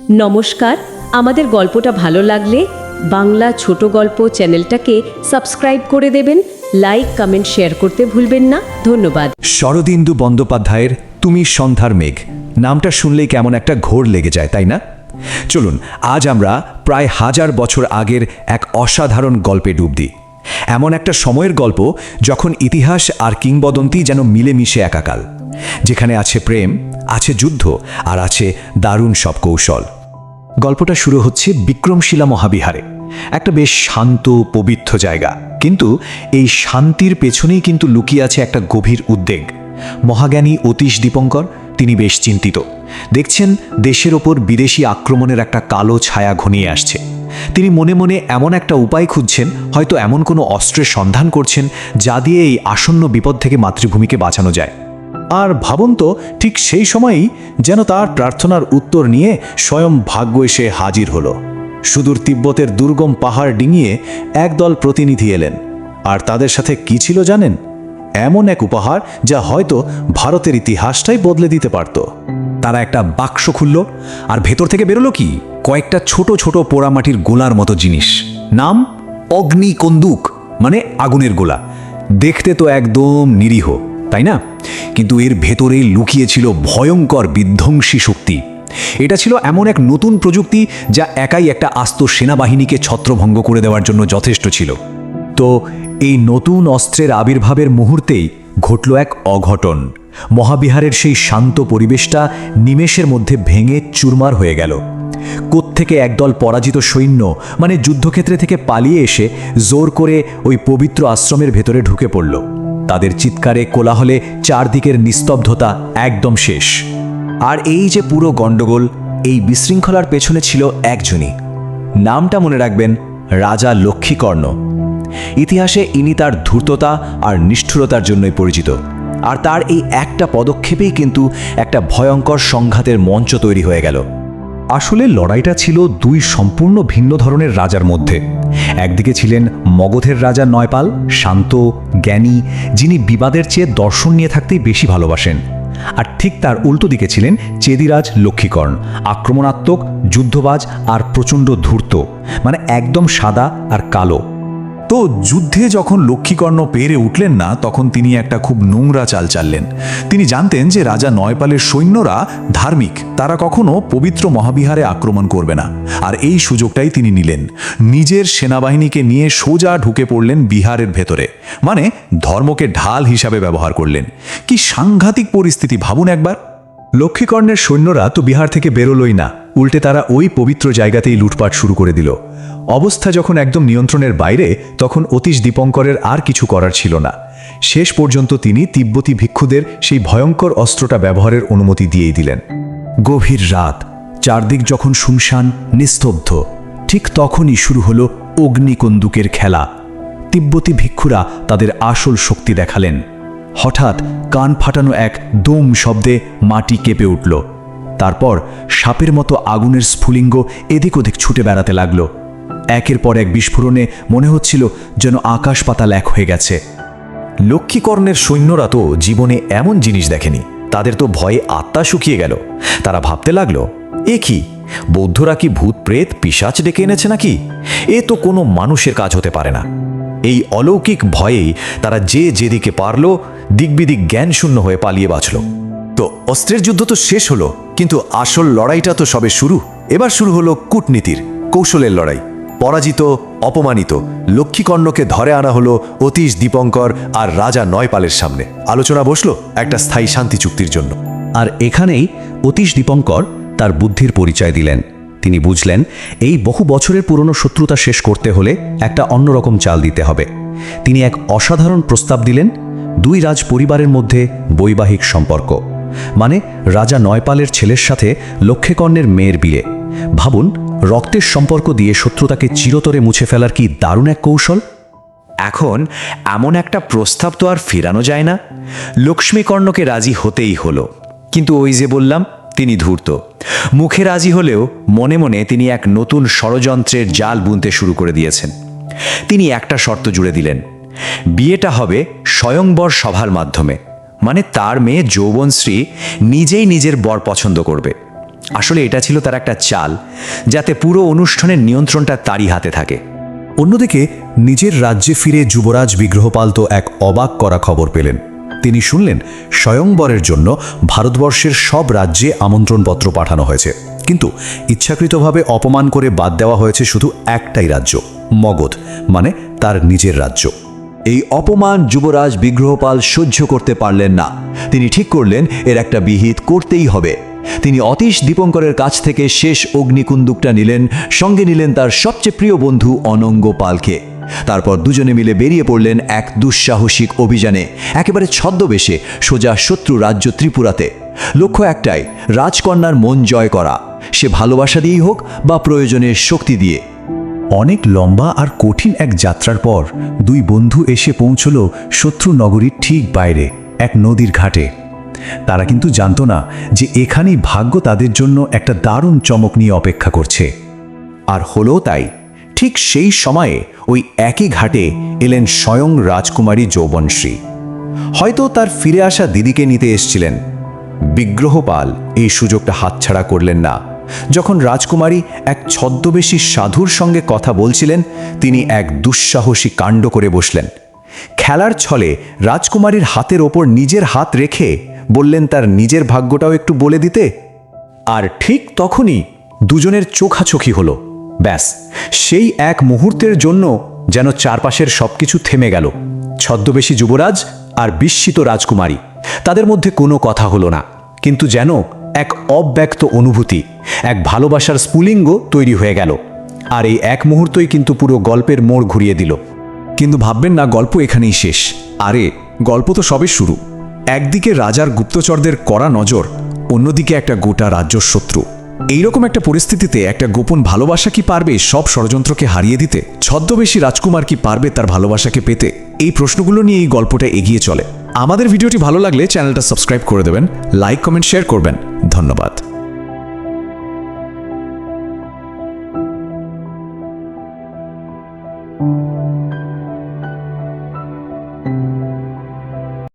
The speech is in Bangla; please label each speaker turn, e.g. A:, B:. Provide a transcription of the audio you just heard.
A: নমস্কার। আমাদের গল্পটা ভালো লাগলে বাংলা ছোট গল্প চ্যানেলটাকে সাবস্ক্রাইব করে দেবেন, লাইক কমেন্ট শেয়ার করতে ভুলবেন না। ধন্যবাদ।
B: শরদিন্দু বন্দ্যোপাধ্যায়ের তুমি সন্ধ্যার মেঘ নামটা শুনলেই কেমন একটা ঘোর লেগে যায়, তাই না? চলুন আজ আমরা প্রায় 1000 বছর আগের এক অসাধারণ গল্পে ডুব দিই। এমন একটা সময়ের গল্প যখন ইতিহাস আর কিংবদন্তি যেন মিলেমিশে একাকাল, যেখানে আছে প্রেম, আছে যুদ্ধ আর আছে দারুণ সব কৌশল। গল্পটা শুরু হচ্ছে বিক্রমশিলা মহাবিহারে, একটা বেশ শান্ত পবিত্র জায়গা। কিন্তু এই শান্তির পেছনেই কিন্তু লুকিয়ে আছে একটা গভীর উদ্বেগ। মহাজ্ঞানী অতীশ দীপঙ্কর তিনি বেশ চিন্তিত। দেখছেন দেশের ওপর বিদেশি আক্রমণের একটা কালো ছায়া ঘনিয়ে আসছে। তিনি মনে মনে এমন একটা উপায় খুঁজছেন, হয়তো এমন কোনো অস্ত্রের সন্ধান করছেন যা দিয়ে এই আসন্ন বিপদ থেকে মাতৃভূমিকে বাঁচানো যায়। আর ভাবুন তো, ঠিক সেই সময়ই যেন তার প্রার্থনার উত্তর নিয়ে স্বয়ং ভাগ্য এসে হাজির হলো। সুদূর তিব্বতের দুর্গম পাহাড় ডিঙিয়ে একদল প্রতিনিধি এলেন। আর তাদের সাথে কি ছিল জানেন? এমন এক উপহার যা হয়তো ভারতের ইতিহাসটাই বদলে দিতে পারত। তারা একটা বাক্স খুলল, আর ভেতর থেকে বেরোলো কি কয়েকটা ছোট ছোট পোড়ামাটির গোলার মতো জিনিস। নাম অগ্নিকন্দুক, মানে আগুনের গোলা। দেখতে তো একদম নিরীহ, তাই না? কিন্তু এর ভেতরেই লুকিয়ে ছিল ভয়ঙ্কর বিধ্বংসী শক্তি। এটা ছিল এমন এক নতুন প্রযুক্তি যা একাই একটা আস্ত সেনাবাহিনীকে ছত্রভঙ্গ করে দেওয়ার জন্য যথেষ্ট ছিল। তো এই নতুন অস্ত্রের আবির্ভাবের মুহূর্তেই ঘটল এক অঘটন। মহাবিহারের সেই শান্ত পরিবেশটা নিমেষের মধ্যে ভেঙে চুরমার হয়ে গেল। কোত্থেকে একদল পরাজিত সৈন্য, মানে যুদ্ধক্ষেত্রে থেকে পালিয়ে এসে জোর করে ওই পবিত্র আশ্রমের ভেতরে ঢুকে পড়ল। তাদের চিৎকারে কোলাহলে চারদিকের নিস্তব্ধতা একদম শেষ। আর এই যে পুরো গণ্ডগোল, এই বিশৃঙ্খলার পেছনে ছিল একজনই। নামটা মনে রাখবেন, রাজা লক্ষ্মীকর্ণ। ইতিহাসে ইনি তার ধূর্ততা আর নিষ্ঠুরতার জন্যই পরিচিত। আর তার এই একটা পদক্ষেপেই কিন্তু একটা ভয়ঙ্কর সংঘাতের মঞ্চ তৈরি হয়ে গেল। আসলে লড়াইটা ছিল দুই সম্পূর্ণ ভিন্ন ধরনের রাজার মধ্যে। একদিকে ছিলেন মগধের রাজা নয়পাল, শান্ত, জ্ঞানী, যিনি বিবাদের চেয়ে দর্শন নিয়ে থাকতেই বেশি ভালোবাসেন। আর ঠিক তার উল্টো দিকে ছিলেন চেদিরাজ লক্ষ্মীকর্ণ, আক্রমণাত্মক, যুদ্ধবাজ আর প্রচণ্ড ধূর্ত, মানে একদম সাদা আর কালো। তো যুদ্ধে যখন লক্ষ্মীকর্ণ পেরে উঠলেন না, তখন তিনি একটা খুব নোংরা চাল চাললেন। তিনি জানতেন যে রাজা নয়পালের সৈন্যরা ধার্মিক, তারা কখনো পবিত্র মহাবিহারে আক্রমণ করবে না। আর এই সুযোগটাই তিনি নিলেন। নিজের সেনাবাহিনীকে নিয়ে সোজা ঢুকে পড়লেন বিহারের ভেতরে, মানে ধর্মকে ঢাল হিসাবে ব্যবহার করলেন। কি সাংঘাতিক পরিস্থিতি ভাবুন একবার। লক্ষ্মীকর্ণের সৈন্যরা তো বিহার থেকে বেরোলই না, উল্টে তারা ওই পবিত্র জায়গাতেই লুটপাট শুরু করে দিল। অবস্থা যখন একদম নিয়ন্ত্রণের বাইরে, তখন অতীশ দীপঙ্করের আর কিছু করার ছিল না। শেষ পর্যন্ত তিনি তিব্বতী ভিক্ষুদের সেই ভয়ঙ্কর অস্ত্রটা ব্যবহারের অনুমতি দিয়েই দিলেন। গভীর রাত, চারদিক যখন শুনশান, নিস্তব্ধ, ঠিক তখনই শুরু হলো অগ্নিকন্দুকের খেলা। তিব্বতী ভিক্ষুরা তাদের আসল শক্তি দেখালেন। হঠাৎ কান ফাটানো এক দম শব্দে মাটি কেঁপে উঠল। তারপর সাপের মতো আগুনের স্ফুলিঙ্গ এদিক ওদিক ছুটে বেড়াতে লাগলো। একের পর এক বিস্ফোরণে মনে হচ্ছিল যেন আকাশ পাতাল এক হয়ে গেছে। লক্ষ্মীকর্ণের সৈন্যরা তো জীবনে এমন জিনিস দেখেনি। তাদের তো ভয়ে আত্মা শুকিয়ে গেল। তারা ভাবতে লাগলো, এ কি, বৌদ্ধরা কি ভূত প্রেত পিশাচ ডেকে এনেছে নাকি? এ তো কোনো মানুষের কাজ হতে পারে না। এই অলৌকিক ভয়েই তারা যে যেদিকে পারল দিকবিদিক জ্ঞান শূন্য হয়ে পালিয়ে বাঁচল। তো অস্ত্রের যুদ্ধ তো শেষ হলো, কিন্তু আসল লড়াইটা তো সবে শুরু। এবার শুরু হলো কূটনীতির, কৌশলের লড়াই। পরাজিত, অপমানিত লক্ষ্মীকর্ণকে ধরে আনা হলো অতীশ দীপঙ্কর আর রাজা নয়পালের সামনে। আলোচনা বসলো একটা স্থায়ী শান্তি চুক্তির জন্য।
C: আর এখানেই অতীশ দীপঙ্কর তার বুদ্ধির পরিচয় দিলেন। তিনি বুঝলেন এই বহু বছরের পুরনো শত্রুতা শেষ করতে হলে একটা অন্যরকম চাল দিতে হবে। তিনি এক অসাধারণ প্রস্তাব দিলেন, দুই রাজ পরিবারের মধ্যে বৈবাহিক সম্পর্ক, মানে রাজা নয়পালের ছেলের সাথে লক্ষ্মীকর্ণের মেয়ের বিয়ে। ভাবুন, রক্তের সম্পর্ক দিয়ে শত্রুতাকে চিরতরে মুছে ফেলার কি দারুণ এক কৌশল।
B: এখন এমন একটা প্রস্তাব তো আর ফেরানো যায় না। লক্ষ্মীকর্ণকে রাজি হতেই হলো। কিন্তু ওই যে বললাম, তিনি ধূর্ত। মুখে রাজি হলেও মনে মনে তিনি এক নতুন ষড়যন্ত্রের জাল বুনতে শুরু করে দিয়েছেন। তিনি একটা শর্ত জুড়ে দিলেন, বিয়েটা হবে স্বয়ংবর সভার মাধ্যমে, মানে তার মেয়ে যৌবনশ্রী নিজেই নিজের বর পছন্দ করবে। আসলে এটা ছিল তার একটা চাল, যাতে পুরো অনুষ্ঠানের নিয়ন্ত্রণটা তারই হাতে থাকে। অন্যদিকে নিজের রাজ্যে ফিরে যুবরাজ বিগ্রহপাল তো এক অবাক করা খবর পেলেন। তিনি শুনলেন স্বয়ংবরের জন্য ভারতবর্ষের সব রাজ্যে আমন্ত্রণপত্র পাঠানো হয়েছে, কিন্তু ইচ্ছাকৃতভাবে অপমান করে বাদ দেওয়া হয়েছে শুধু একটাই রাজ্য, মগধ, মানে তার নিজের রাজ্য।
D: এই অপমান যুবরাজ বিগ্রহপাল সহ্য করতে পারলেন না। তিনি ঠিক করলেন এর একটা বিহিত করতেই হবে। তিনি অতীশ দীপঙ্করের কাছ থেকে শেষ অগ্নিকুন্দুকটা নিলেন, সঙ্গে নিলেন তার সবচেয়ে প্রিয় বন্ধু অনঙ্গ পালকে। তারপর দুজনে মিলে বেরিয়ে পড়লেন এক দুঃসাহসিক অভিযানে, একেবারে ছদ্মবেশে, সোজা শত্রু রাজ্য ত্রিপুরাতে। লক্ষ্য একটাই, রাজকন্যার মন জয় করা, সে ভালোবাসা দিয়েই হোক বা প্রয়োজনে শক্তি দিয়ে।
C: অনেক লম্বা আর কঠিন এক যাত্রার পর দুই বন্ধু এসে পৌঁছল শত্রু নগরীর ঠিক বাইরে, এক নদীর ঘাটে। তারা কিন্তু জানত না যে এখানেই ভাগ্য তাদের জন্য একটা দারুণ চমক নিয়ে অপেক্ষা করছে।
B: আর হলো তাই। ঠিক সেই সময়ে ওই একই ঘাটে এলেন স্বয়ং রাজকুমারী যৌবনশ্রী। হয়তো তার ফিরে আসা দিদিকে নিতে এসছিলেন। বিগ্রহপাল এই সুযোগটা হাতছাড়া করলেন না। যখন রাজকুমারী এক ছদ্মবেশী সাধুর সঙ্গে কথা বলছিলেন, তিনি এক দুঃসাহসী কাণ্ড করে বসলেন। খেলার ছলে রাজকুমারীর হাতের ওপর নিজের হাত রেখে বললেন তার নিজের ভাগ্যটাও একটু বলে দিতে। আর ঠিক তখনই দুজনের চোখাচোখি হলো। ব্যাস, সেই এক মুহূর্তের জন্য যেন চারপাশের সবকিছু থেমে গেল। ছদ্মবেশী যুবরাজ আর বিস্মিত রাজকুমারী, তাদের মধ্যে কোনো কথা হলো না, কিন্তু যেন এক অব্যক্ত অনুভূতি, এক ভালোবাসার স্ফুলিঙ্গ তৈরি হয়ে গেল। আর এই এক মুহূর্তই কিন্তু পুরো গল্পের মোড় ঘুরিয়ে দিল। কিন্তু ভাববেন না গল্প এখানেই শেষ। আরে, গল্প তো সবে শুরু। একদিকে রাজার গুপ্তচরদের কড়া নজর, অন্যদিকে একটা গোটা রাজ্য শত্রু। এইরকম একটা পরিস্থিতিতে একটা গোপন ভালোবাসা কি পারবে সব ষড়যন্ত্রকে হারিয়ে দিতে? ছদ্মবেশী রাজকুমার কি পারবে তার ভালোবাসাকে পেতে? এই প্রশ্নগুলো নিয়ে এই গল্পটা এগিয়ে চলে। আমাদের ভিডিওটি ভালো লাগলে চ্যানেলটা সাবস্ক্রাইব করে দেবেন, লাইক, কমেন্ট, শেয়ার করবেন। ধন্যবাদ।